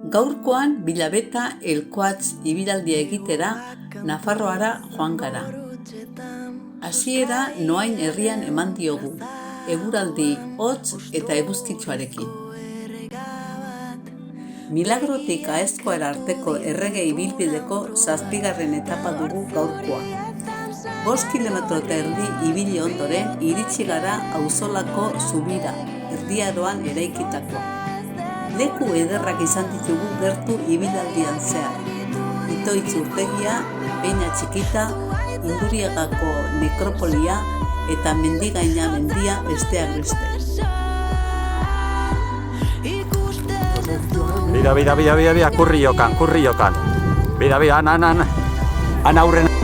Gaurkoan Bilabeta Elkoatz ibilaldia egitera Nafarroara joan gara. Hasiera Noain herrian eman diogu, eguraldi hotz eta eguzkitsuarekin. Milagrotik Aezkoara arteko errege ibilbideko 7. etapa dugu gaurkoa. 5 kilometro eta erdi ibili ondoren iritsi gara Auzolako zubira, Erdiaroan eraikitakoa. Leku ederrak izan ditugu gertu ibilaldian zehar. Itoitz urtegia, Peña Txikita, Induriagako nekropolia eta Mendigaina mendia besteak beste. Bira, kurriokan. Bira, han aurren.